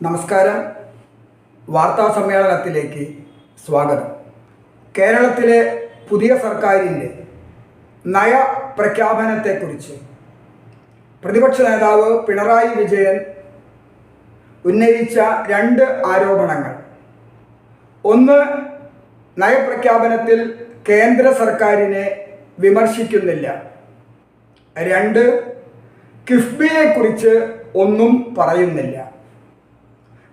നമസ്കാരം. വാർത്താ സമ്മേളനത്തിലേക്ക് സ്വാഗതം. കേരളത്തിലെ പുതിയ സർക്കാരിൻ്റെ നയപ്രഖ്യാപനത്തെക്കുറിച്ച് പ്രതിപക്ഷ നേതാവ് പിണറായി വിജയൻ ഉന്നയിച്ച രണ്ട് ആരോപണങ്ങൾ. ഒന്ന്, നയപ്രഖ്യാപനത്തിൽ കേന്ദ്ര സർക്കാരിനെ വിമർശിക്കുന്നില്ല. രണ്ട്, കിഫ്ബിയെക്കുറിച്ച് ഒന്നും പറയുന്നില്ല.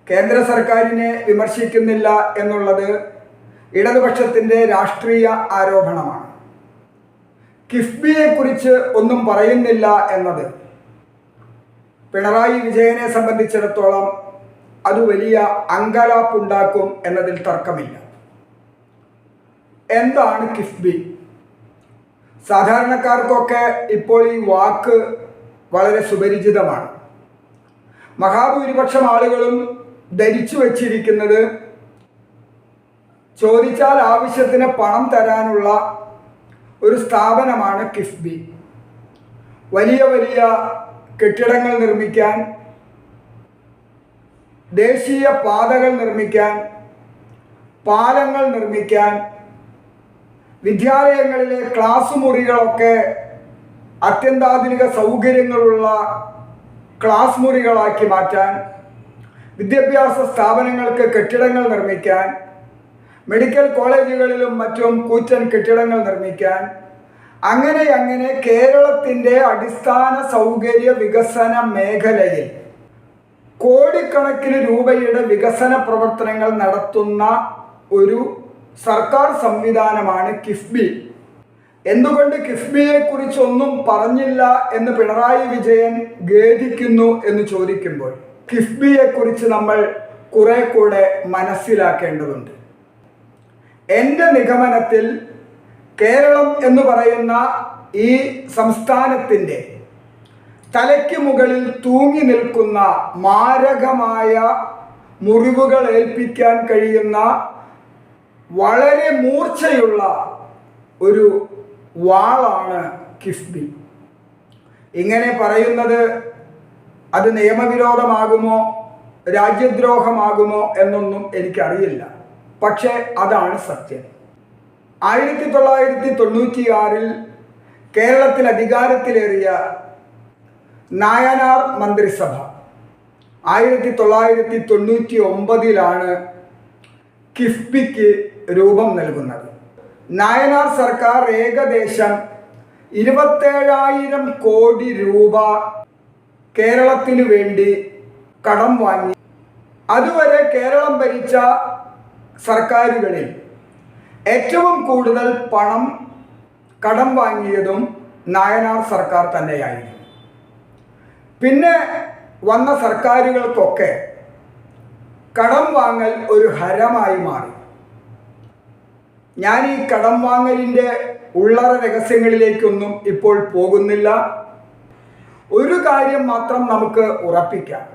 കേന്ദ്ര സർക്കാരിനെ വിമർശിക്കുന്നില്ല എന്നുള്ളത് ഇടതുപക്ഷത്തിൻ്റെ രാഷ്ട്രീയ ആരോപണമാണ്. കിഫ്ബിയെക്കുറിച്ച് ഒന്നും പറയുന്നില്ല എന്നത് പിണറായി വിജയനെ സംബന്ധിച്ചിടത്തോളം അത് വലിയ അങ്കലാപ്പുണ്ടാക്കും എന്നതിൽ തർക്കമില്ല. എന്താണ് കിഫ്ബി? സാധാരണക്കാർക്കൊക്കെ ഇപ്പോൾ ഈ വാക്ക് വളരെ സുപരിചിതമാണ്. മഹാഭൂരിപക്ഷം ആളുകളും ധരിച്ചു വച്ചിരിക്കുന്നത് ചോദിച്ചാൽ ആവശ്യത്തിന് പണം തരാനുള്ള ഒരു സ്ഥാപനമാണ് കിഫ്ബി. വലിയ വലിയ കെട്ടിടങ്ങൾ നിർമ്മിക്കാൻ, ദേശീയ പാതകൾ നിർമ്മിക്കാൻ, പാലങ്ങൾ നിർമ്മിക്കാൻ, വിദ്യാലയങ്ങളിലെ ക്ലാസ് മുറികളൊക്കെ അത്യന്താധുനിക സൗകര്യങ്ങളുള്ള ക്ലാസ് മുറികളാക്കി മാറ്റാൻ, വിദ്യാഭ്യാസ സ്ഥാപനങ്ങൾക്ക് കെട്ടിടങ്ങൾ നിർമ്മിക്കാൻ, മെഡിക്കൽ കോളേജുകളിലും മറ്റും കൂറ്റൻ കെട്ടിടങ്ങൾ നിർമ്മിക്കാൻ, അങ്ങനെ കേരളത്തിൻ്റെ അടിസ്ഥാന സൗകര്യ വികസന മേഖലയിൽ കോടിക്കണക്കിന് രൂപയുടെ വികസന പ്രവർത്തനങ്ങൾ നടത്തുന്ന ഒരു സർക്കാർ സംവിധാനമാണ് കിഫ്ബി. എന്തുകൊണ്ട് കിഫ്ബിയെക്കുറിച്ചൊന്നും പറഞ്ഞില്ല എന്ന് പിണറായി വിജയൻ ഖേദിക്കുന്നു എന്ന് ചോദിക്കുമ്പോൾ കിഫ്ബിയെക്കുറിച്ച് നമ്മൾ കുറെ കൂടെ മനസ്സിലാക്കേണ്ടതുണ്ട്. എൻ്റെ നിഗമനത്തിൽ കേരളം എന്ന് പറയുന്ന ഈ സംസ്ഥാനത്തിൻ്റെ തലയ്ക്ക് മുകളിൽ തൂങ്ങി നിൽക്കുന്ന മാരകമായ മുറിവുകൾ ഏൽപ്പിക്കാൻ കഴിയുന്ന വളരെ മൂർച്ചയുള്ള ഒരു വാളാണ് കിഫ്ബി. ഇങ്ങനെ പറയുന്നത് അത് നിയമവിരോധമാകുമോ രാജ്യദ്രോഹമാകുമോ എന്നൊന്നും എനിക്കറിയില്ല. പക്ഷേ അതാണ് സത്യം. 1996 കേരളത്തിൽ അധികാരത്തിലേറിയ നായനാർ മന്ത്രിസഭ 1999 കിഫ്ബിക്ക് രൂപം നൽകുന്നത്. നായനാർ സർക്കാർ ഏകദേശം 27,000 കോടി രൂപ കേരളത്തിനു വേണ്ടി കടം വാങ്ങി. അതുവരെ കേരളം ഭരിച്ച സർക്കാരുകളിൽ ഏറ്റവും കൂടുതൽ പണം കടം വാങ്ങിയതും നായനാർ സർക്കാർ തന്നെയായിരുന്നു. പിന്നെ വന്ന സർക്കാരുകൾക്കൊക്കെ കടം വാങ്ങൽ ഒരു ഹരമായി മാറി. ഞാൻ ഈ കടം വാങ്ങലിൻ്റെ ഉള്ളറ രഹസ്യങ്ങളിലേക്കൊന്നും ഇപ്പോൾ പോകുന്നില്ല. ഒരു കാര്യം മാത്രം നമുക്ക് ഉറപ്പിക്കാം.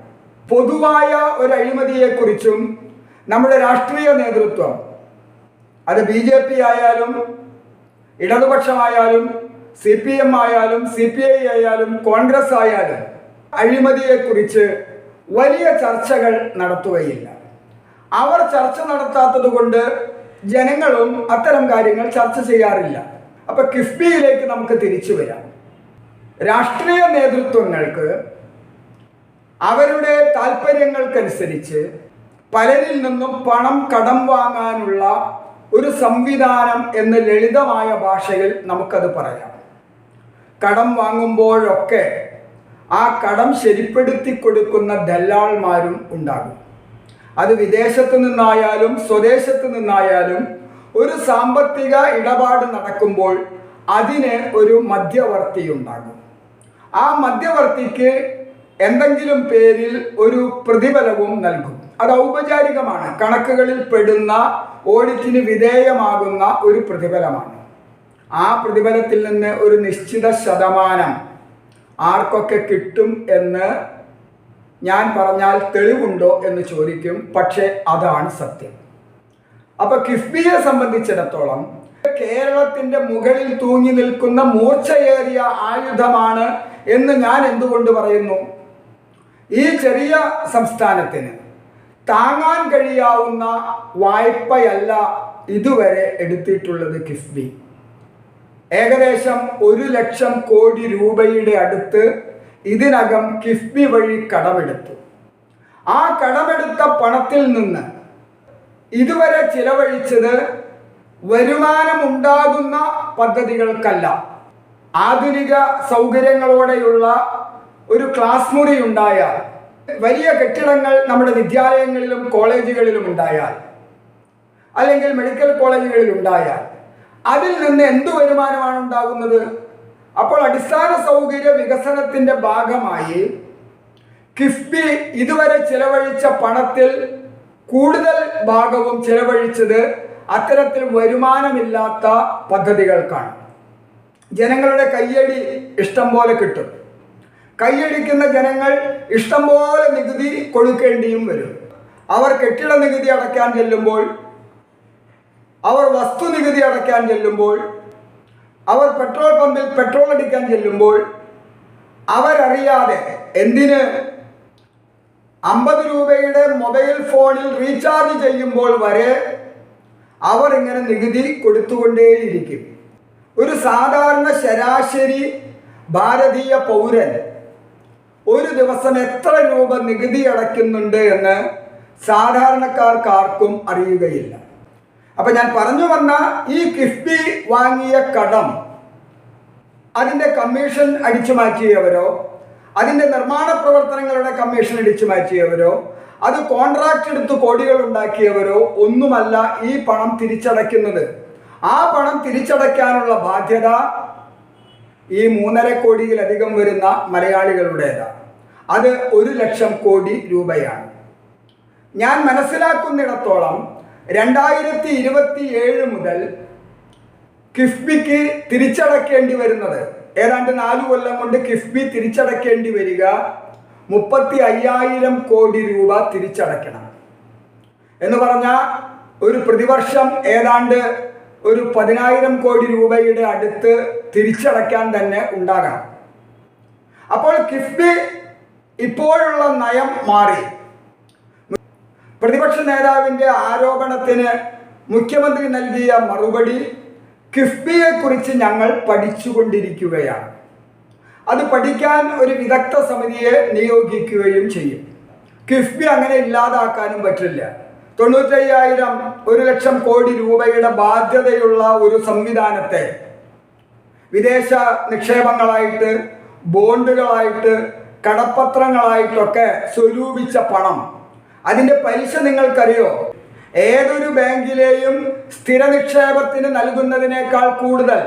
പൊതുവായ ഒരു അഴിമതിയെക്കുറിച്ചും നമ്മുടെ രാഷ്ട്രീയ നേതൃത്വം, അത് BJP ആയാലും ഇടതുപക്ഷമായാലും CPM ആയാലും CPI ആയാലും കോൺഗ്രസ് ആയാലും അഴിമതിയെക്കുറിച്ച് വലിയ ചർച്ചകൾ നടത്തുകയില്ല. അവർ ചർച്ച നടത്താത്തത് കൊണ്ട് ജനങ്ങളും അത്തരം കാര്യങ്ങൾ ചർച്ച ചെയ്യാറില്ല. അപ്പോൾ കിഫ്ബിയിലേക്ക് നമുക്ക് തിരിച്ചു വരാം. രാഷ്ട്രീയ നേതൃത്വങ്ങൾക്ക് അവരുടെ താല്പര്യങ്ങൾക്കനുസരിച്ച് പലരിൽ നിന്നും പണം കടം വാങ്ങാനുള്ള ഒരു സംവിധാനം എന്ന് ലളിതമായ ഭാഷയിൽ നമുക്കത് പറയാം. കടം വാങ്ങുമ്പോഴൊക്കെ ആ കടം ശരിപ്പെടുത്തി കൊടുക്കുന്ന ദല്ലാൾമാരും ഉണ്ടാകും. അത് വിദേശത്ത് നിന്നായാലും സ്വദേശത്ത് നിന്നായാലും ഒരു സാമ്പത്തിക ഇടപാട് നടക്കുമ്പോൾ അതിന് ഒരു മധ്യവർത്തിയുണ്ടാകും. ആ മധ്യവർത്തിക്ക് എന്തെങ്കിലും പേരിൽ ഒരു പ്രതിഫലവും നൽകും. അത് ഔപചാരികമാണ്, കണക്കുകളിൽ പെടുന്ന, ഓഡിറ്റിന് വിധേയമാകുന്ന ഒരു പ്രതിഫലമാണ്. ആ പ്രതിഫലത്തിൽ നിന്ന് ഒരു നിശ്ചിത ശതമാനം ആർക്കൊക്കെ കിട്ടും എന്ന് ഞാൻ പറഞ്ഞാൽ തെളിവുണ്ടോ എന്ന് ചോദിക്കും. പക്ഷേ അതാണ് സത്യം. അപ്പോൾ കിഫ്ബിയെ സംബന്ധിച്ചിടത്തോളം കേരളത്തിൻ്റെ മുകളിൽ തൂങ്ങി നിൽക്കുന്ന മൂർച്ചയേറിയ ആയുധമാണ് എന്ന് ഞാൻ എന്തുകൊണ്ട് പറയുന്നു? ഈ ചെറിയ സംസ്ഥാനത്തിന് താങ്ങാൻ കഴിയാവുന്ന വായ്പയല്ല ഇതുവരെ എടുത്തിട്ടുള്ളത് കിഫ്ബി. ഏകദേശം 1,00,000 കോടി രൂപയുടെ അടുത്ത് ഇതിനകം കിഫ്ബി വഴി കടമെടുത്തു. ആ കടമെടുത്ത പണത്തിൽ നിന്ന് ഇതുവരെ ചിലവഴിച്ചത് വരുമാനമുണ്ടാകുന്ന പദ്ധതികൾക്കല്ല. ആധുനിക സൗകര്യങ്ങളോടെയുള്ള ഒരു ക്ലാസ് മുറി ഉണ്ടായാൽ, വലിയ കെട്ടിടങ്ങൾ നമ്മുടെ വിദ്യാലയങ്ങളിലും കോളേജുകളിലും ഉണ്ടായാൽ, അല്ലെങ്കിൽ മെഡിക്കൽ കോളേജുകളിൽ ഉണ്ടായാൽ അതിൽ നിന്ന് എന്തു വരുമാനമാണ് ഉണ്ടാകുന്നത്? അപ്പോൾ അടിസ്ഥാന സൗകര്യ വികസനത്തിൻ്റെ ഭാഗമായി കിഫ്ബി ഇതുവരെ ചിലവഴിച്ച പണത്തിൽ കൂടുതൽ ഭാഗവും ചിലവഴിച്ചത് അത്തരത്തിൽ വരുമാനമില്ലാത്ത പദ്ധതികൾക്കാണ്. ജനങ്ങളുടെ കയ്യടി ഇഷ്ടം പോലെ കിട്ടും. കൈയടിക്കുന്ന ജനങ്ങൾ ഇഷ്ടംപോലെ നികുതി കൊടുക്കേണ്ടിയും വരും. അവർ കെട്ടിട നികുതി അടയ്ക്കാൻ ചെല്ലുമ്പോൾ, അവർ വസ്തുനികുതി അടയ്ക്കാൻ ചെല്ലുമ്പോൾ, അവർ പെട്രോൾ പമ്പിൽ പെട്രോൾ അടിക്കാൻ ചെല്ലുമ്പോൾ അവരറിയാതെ എന്തിന് 50 രൂപയുടെ മൊബൈൽ ഫോണിൽ റീചാർജ് ചെയ്യുമ്പോൾ വരെ അവർ ഇങ്ങനെ നികുതി കൊടുത്തുകൊണ്ടേയിരിക്കും. ഒരു സാധാരണ ശരാശരി ഭാരതീയ പൗരൻ ഒരു ദിവസം എത്ര രൂപ നികുതി അടയ്ക്കുന്നുണ്ട് എന്ന് സാധാരണക്കാർക്കാർക്കും അറിയുകയില്ല. അപ്പം ഞാൻ പറഞ്ഞു വന്ന ഈ കിഫ്ബി വാങ്ങിയ കടം അതിൻ്റെ കമ്മീഷൻ അടിച്ചു മാറ്റിയവരോ, അതിൻ്റെ നിർമ്മാണ പ്രവർത്തനങ്ങളുടെ കമ്മീഷൻ അടിച്ചു മാറ്റിയവരോ, അത് കോൺട്രാക്റ്റ് എടുത്ത് കോടികൾ ഉണ്ടാക്കിയവരോ ഒന്നുമല്ല ഈ പണം തിരിച്ചടയ്ക്കുന്നത്. ആ പണം തിരിച്ചടയ്ക്കാനുള്ള ബാധ്യത ഈ 3.5 കോടിയിലധികം വരുന്ന മലയാളികളുടേതാണ്. അത് 1,00,000 കോടി രൂപയാണ്. ഞാൻ മനസ്സിലാക്കുന്നിടത്തോളം 2027 മുതൽ കിഫ്ബിക്ക് തിരിച്ചടയ്ക്കേണ്ടി വരുന്നത്, ഏതാണ്ട് 4 കൊല്ലം കൊണ്ട് കിഫ്ബി തിരിച്ചടയ്ക്കേണ്ടി വരിക 35,000 കോടി രൂപ തിരിച്ചടയ്ക്കണം എന്ന് പറഞ്ഞാൽ ഒരു പ്രതിവർഷം ഏതാണ്ട് ഒരു 10,000 കോടി രൂപയുടെ അടുത്ത് തിരിച്ചടയ്ക്കാൻ തന്നെ ഉണ്ടാകണം. അപ്പോൾ കിഫ്ബി ഇപ്പോഴുള്ള നയം മാറി. പ്രതിപക്ഷ നേതാവിൻ്റെ ആരോപണത്തിന് മുഖ്യമന്ത്രി നൽകിയ മറുപടി, കിഫ്ബിയെക്കുറിച്ച് ഞങ്ങൾ പഠിച്ചുകൊണ്ടിരിക്കുകയാണ്, അത് പഠിക്കാൻ ഒരു വിദഗ്ധ സമിതിയെ നിയോഗിക്കുകയും ചെയ്യും. കിഫ്ബി അങ്ങനെ ഇല്ലാതാക്കാനും പറ്റില്ല. 95,000 1,00,000 കോടി രൂപയുടെ ബാധ്യതയുള്ള ഒരു സംവിധാനത്തെ വിദേശ നിക്ഷേപങ്ങളായിട്ട്, ബോണ്ടുകളായിട്ട്, കടപ്പത്രങ്ങളായിട്ടൊക്കെ സ്വരൂപിച്ച പണം, അതിൻ്റെ പലിശ നിങ്ങൾക്കറിയോ? ഏതൊരു ബാങ്കിലെയും സ്ഥിര നിക്ഷേപത്തിന് നൽകുന്നതിനേക്കാൾ കൂടുതൽ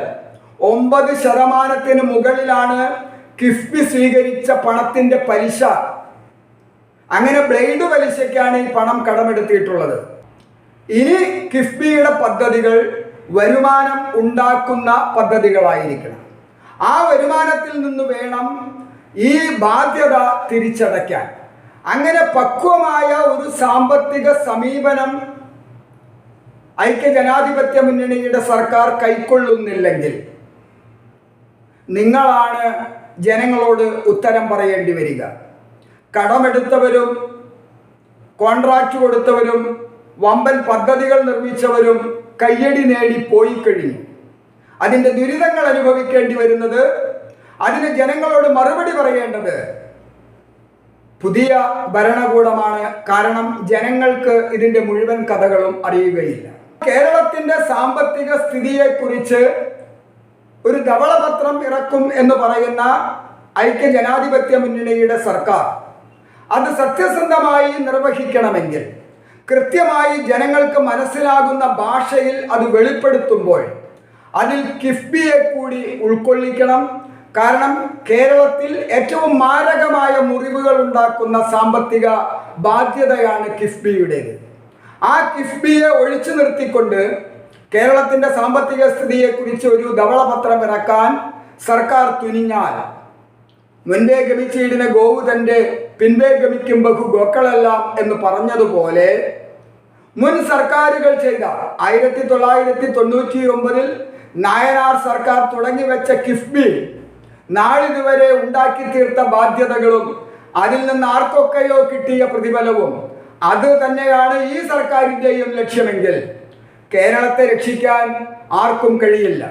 9% മുകളിലാണ് കിഫ്ബി സ്വീകരിച്ച പണത്തിൻ്റെ പലിശ. അങ്ങനെ ബ്ലേഡ് പലിശയ്ക്കാണ് ഈ പണം കടമെടുത്തിട്ടുള്ളത്. ഇനി കിഫ്ബിയുടെ പദ്ധതികൾ വരുമാനം ഉണ്ടാക്കുന്ന പദ്ധതികളായിരിക്കണം. ആ വരുമാനത്തിൽ നിന്ന് വേണം ഈ ബാധ്യത തിരിച്ചടയ്ക്കാൻ. അങ്ങനെ പക്വമായ ഒരു സാമ്പത്തിക സമീപനം ഐക്യജനാധിപത്യ മുന്നണിയുടെ സർക്കാർ കൈക്കൊള്ളുന്നില്ലെങ്കിൽ നിങ്ങളാണ് ജനങ്ങളോട് ഉത്തരം പറയേണ്ടി വരിക. കടമെടുത്തവരും കോൺട്രാക്റ്റ് കൊടുത്തവരും വമ്പൻ പദ്ധതികൾ നിർമ്മിച്ചവരും കയ്യടി നേടി പോയി കഴിഞ്ഞു. അതിൻ്റെ ദുരിതങ്ങൾ അനുഭവിക്കേണ്ടി വരുന്നത്, അതിന് ജനങ്ങളോട് മറുപടി പറയേണ്ടത് പുതിയ ഭരണകൂടമാണ്. കാരണം ജനങ്ങൾക്ക് ഇതിൻ്റെ മുഴുവൻ കഥകളും അറിയുകയില്ല. കേരളത്തിൻ്റെ സാമ്പത്തിക സ്ഥിതിയെക്കുറിച്ച് ഒരു ധവളപത്രം ഇറക്കും എന്ന് പറയുന്ന ഐക്യജനാധിപത്യ മുന്നണിയുടെ സർക്കാർ അത് സത്യസന്ധമായി നിർവഹിക്കണമെങ്കിൽ, കൃത്യമായി ജനങ്ങൾക്ക് മനസ്സിലാകുന്ന ഭാഷയിൽ അത് വെളിപ്പെടുത്തുമ്പോൾ അതിൽ കിഫ്ബിയെ കൂടി ഉൾക്കൊള്ളിക്കണം. കാരണം കേരളത്തിൽ ഏറ്റവും മാരകമായ മുറിവുകൾ ഉണ്ടാക്കുന്ന സാമ്പത്തിക ബാധ്യതയാണ് കിഫ്ബിയുടേത്. ആ കിഫ്ബിയെ ഒഴിച്ചു നിർത്തിക്കൊണ്ട് കേരളത്തിൻ്റെ സാമ്പത്തിക സ്ഥിതിയെക്കുറിച്ച് ഒരു ധവളപത്രം ഇറക്കാൻ സർക്കാർ തുനിഞ്ഞാൽ, മുൻപേ ഗമിച്ചീടിനെ ഗോവു തൻ്റെ പിൻപേ ഗമിക്കും ബഹു ഗോക്കളെല്ലാം എന്ന് പറഞ്ഞതുപോലെ മുൻ സർക്കാരുകൾ ചെയ്ത 1999 നായനാർ സർക്കാർ തുടങ്ങി വെച്ച കിഫ്ബി നാളിതുവരെ ഉണ്ടാക്കി തീർത്ത ബാധ്യതകളും അതിൽ നിന്ന് ആർക്കൊക്കെയോ കിട്ടിയ പ്രതിഫലവും അത് തന്നെയാണ് ഈ സർക്കാരിൻ്റെയും ലക്ഷ്യമെങ്കിൽ കേരളത്തെ രക്ഷിക്കാൻ ആർക്കും കഴിയില്ല.